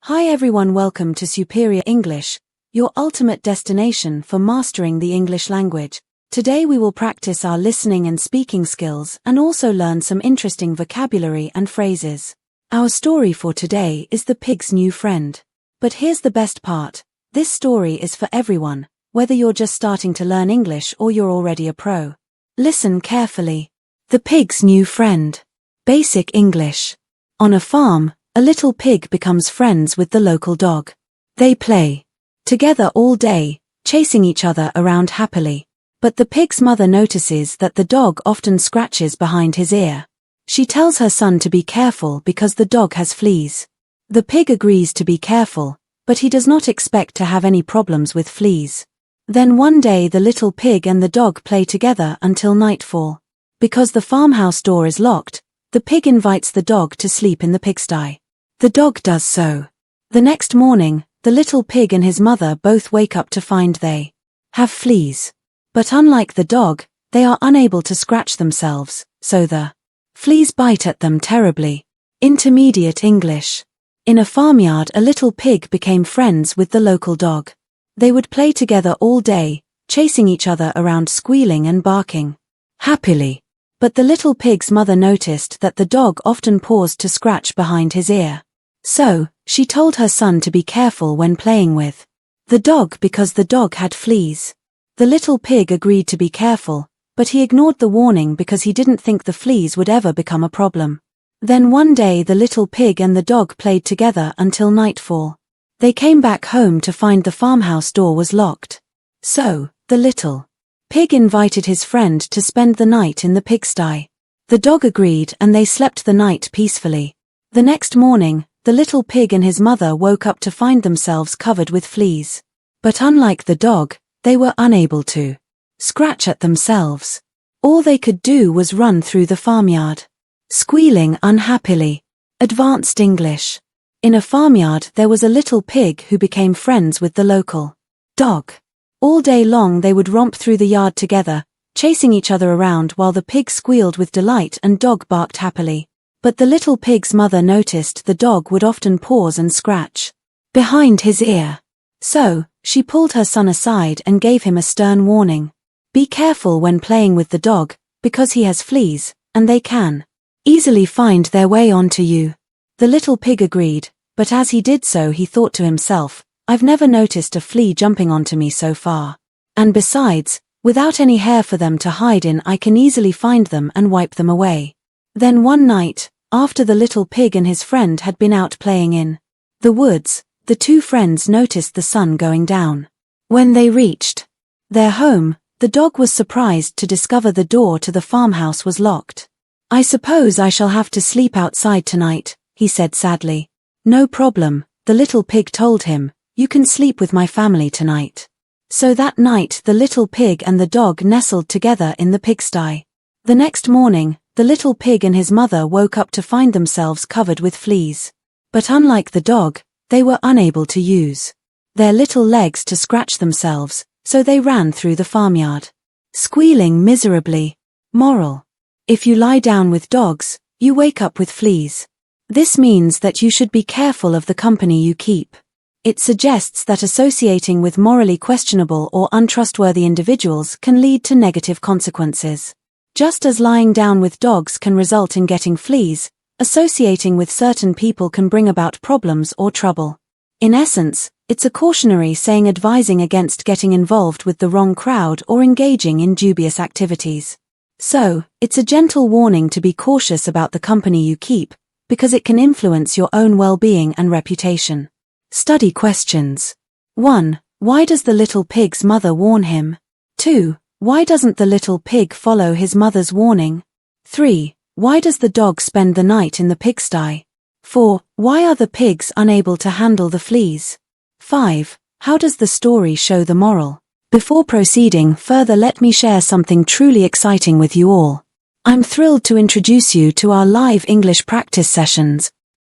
Hi everyone, welcome to Superia English, your ultimate destination for mastering the English language. Today we will practice our listening and speaking skills and also learn some interesting vocabulary and phrases. Our story for today is The Pig's New Friend. But here's the best part. This story is for everyone, whether you're just starting to learn English or you're already a pro. Listen carefully. The Pig's New Friend. Basic English. On a farm, a little pig becomes friends with the local dog. They play together all day, chasing each other around happily. But the pig's mother notices that the dog often scratches behind his ear. She tells her son to be careful because the dog has fleas. The pig agrees to be careful, but he does not expect to have any problems with fleas. Then one day the little pig and the dog play together until nightfall. Because the farmhouse door is locked, the pig invites the dog to sleep in the pigsty. The dog does so. The next morning, the little pig and his mother both wake up to find they have fleas. But unlike the dog, they are unable to scratch themselves, so the fleas bite at them terribly. Intermediate English. In a farmyard, a little pig became friends with the local dog. They would play together all day, chasing each other around, squealing and barking happily. But the little pig's mother noticed that the dog often paused to scratch behind his ear. So, she told her son to be careful when playing with the dog because the dog had fleas. The little pig agreed to be careful, but he ignored the warning because he didn't think the fleas would ever become a problem. Then one day the little pig and the dog played together until nightfall. They came back home to find the farmhouse door was locked. So, the little pig invited his friend to spend the night in the pigsty. The dog agreed and they slept the night peacefully. The next morning, the little pig and his mother woke up to find themselves covered with fleas. But unlike the dog, they were unable to scratch at themselves. All they could do was run through the farmyard, squealing unhappily. Advanced English. In a farmyard there was a little pig who became friends with the local dog. All day long they would romp through the yard together, chasing each other around while the pig squealed with delight and dog barked happily. But the little pig's mother noticed the dog would often pause and scratch behind his ear. So, she pulled her son aside and gave him a stern warning. Be careful when playing with the dog, because he has fleas, and they can easily find their way onto you. The little pig agreed, but as he did so he thought to himself, I've never noticed a flea jumping onto me so far. And besides, without any hair for them to hide in, I can easily find them and wipe them away. Then one night, after the little pig and his friend had been out playing in the woods, the two friends noticed the sun going down. When they reached their home, the dog was surprised to discover the door to the farmhouse was locked. I suppose I shall have to sleep outside tonight, he said sadly. No problem, the little pig told him, you can sleep with my family tonight. So that night the little pig and the dog nestled together in the pigsty. The next morning, the little pig and his mother woke up to find themselves covered with fleas. But unlike the dog, they were unable to use their little legs to scratch themselves, so they ran through the farmyard, squealing miserably. Moral. If you lie down with dogs, you wake up with fleas. This means that you should be careful of the company you keep. It suggests that associating with morally questionable or untrustworthy individuals can lead to negative consequences. Just as lying down with dogs can result in getting fleas, associating with certain people can bring about problems or trouble. In essence, it's a cautionary saying advising against getting involved with the wrong crowd or engaging in dubious activities. So, it's a gentle warning to be cautious about the company you keep, because it can influence your own well-being and reputation. Study questions. 1. Why does the little pig's mother warn him? 2. Why doesn't the little pig follow his mother's warning? 3. Why does the dog spend the night in the pigsty? 4. Why are the pigs unable to handle the fleas? 5. How does the story show the moral? Before proceeding further, let me share something truly exciting with you all. I'm thrilled to introduce you to our live English practice sessions.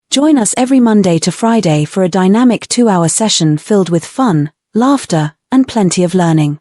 Join us every Monday to Friday for a dynamic 2-hour session filled with fun, laughter, and plenty of learning.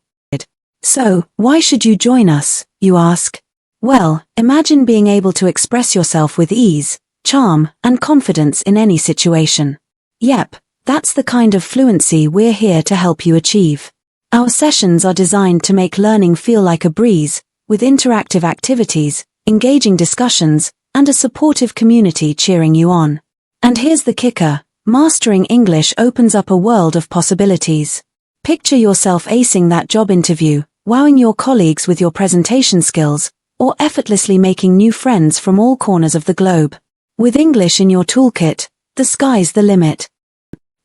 So, why should you join us, you ask? Well, imagine being able to express yourself with ease, charm, and confidence in any situation. Yep, that's the kind of fluency we're here to help you achieve. Our sessions are designed to make learning feel like a breeze, with interactive activities, engaging discussions, and a supportive community cheering you on. And here's the kicker: mastering English opens up a world of possibilities. Picture yourself acing that job interview, wowing your colleagues with your presentation skills, or effortlessly making new friends from all corners of the globe. With English in your toolkit, the sky's the limit.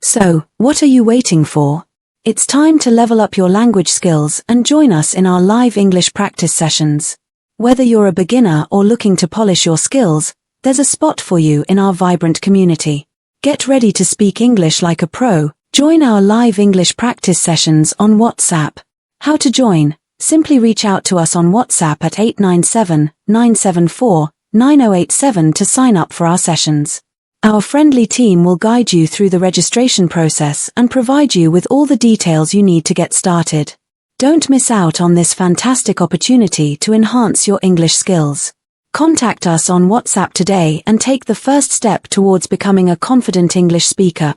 So, what are you waiting for? It's time to level up your language skills and join us in our live English practice sessions. Whether you're a beginner or looking to polish your skills, there's a spot for you in our vibrant community. Get ready to speak English like a pro. Join our live English practice sessions on WhatsApp. How to join? Simply reach out to us on WhatsApp at 897-974-9087 to sign up for our sessions. Our friendly team will guide you through the registration process and provide you with all the details you need to get started. Don't miss out on this fantastic opportunity to enhance your English skills. Contact us on WhatsApp today and take the first step towards becoming a confident English speaker.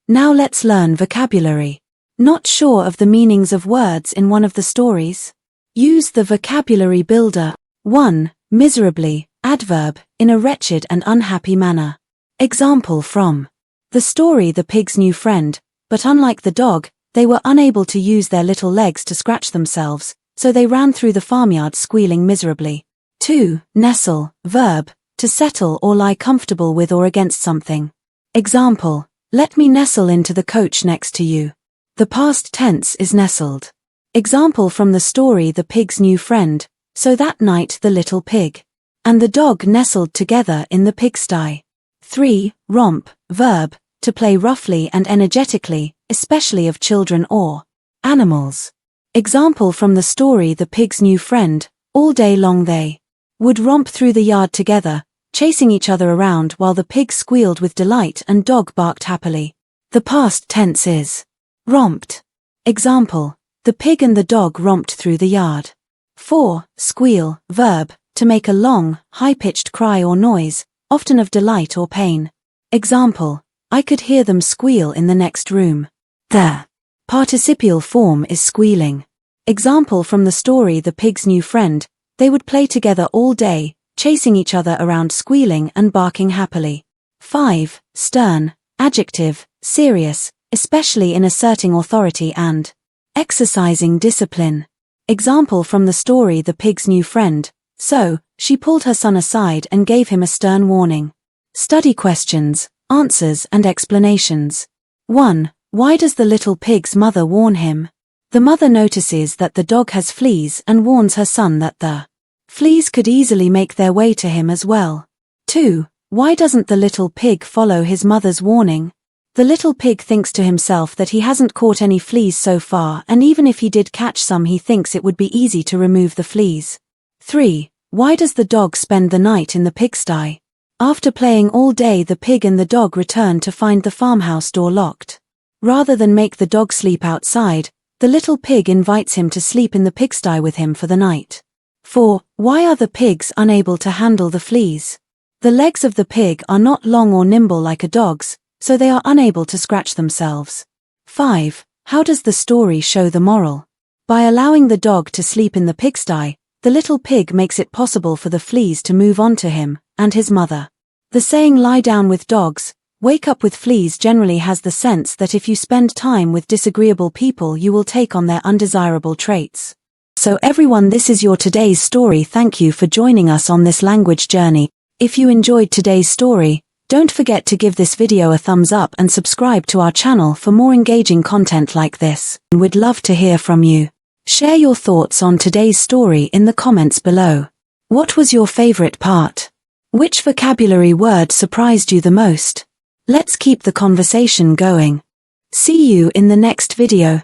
Now let's learn vocabulary. Not sure of the meanings of words in one of the stories? Use the vocabulary builder. 1. Miserably, adverb, in a wretched and unhappy manner. Example from the story The Pig's New Friend, but unlike the dog, they were unable to use their little legs to scratch themselves, so they ran through the farmyard squealing miserably. 2. Nestle, verb, to settle or lie comfortable with or against something. Example, let me nestle into the coach next to you. The past tense is nestled. Example from the story The Pig's New Friend, so that night the little pig and the dog nestled together in the pigsty. 3. Romp, verb, to play roughly and energetically, especially of children or animals. Example from the story The Pig's New Friend, all day long they would romp through the yard together, chasing each other around while the pig squealed with delight and dog barked happily. The past tense is romped. Example, the pig and the dog romped through the yard. 4. Squeal, verb, to make a long, high-pitched cry or noise, often of delight or pain. Example, I could hear them squeal in the next room. The participial form is squealing. Example from the story The Pig's New Friend, they would play together all day, chasing each other around squealing and barking happily. 5. Stern, adjective, serious, especially in asserting authority and exercising discipline. Example from the story The Pig's New Friend, so, she pulled her son aside and gave him a stern warning. Study questions, answers and explanations. 1. Why does the little pig's mother warn him? The mother notices that the dog has fleas and warns her son that the fleas could easily make their way to him as well. 2. Why doesn't the little pig follow his mother's warning? The little pig thinks to himself that he hasn't caught any fleas so far, and even if he did catch some, he thinks it would be easy to remove the fleas. 3. Why does the dog spend the night in the pigsty? After playing all day, the pig and the dog return to find the farmhouse door locked. Rather than make the dog sleep outside, the little pig invites him to sleep in the pigsty with him for the night. 4. Why are the pigs unable to handle the fleas? The legs of the pig are not long or nimble like a dog's, so they are unable to scratch themselves. 5. How does the story show the moral? By allowing the dog to sleep in the pigsty, the little pig makes it possible for the fleas to move on to him and his mother. The saying "lie down with dogs, wake up with fleas" generally has the sense that if you spend time with disagreeable people, you will take on their undesirable traits. So everyone, this is your today's story. Thank you for joining us on this language journey. If you enjoyed today's story, don't forget to give this video a thumbs up and subscribe to our channel for more engaging content like this. We'd love to hear from you. Share your thoughts on today's story in the comments below. What was your favorite part? Which vocabulary word surprised you the most? Let's keep the conversation going. See you in the next video.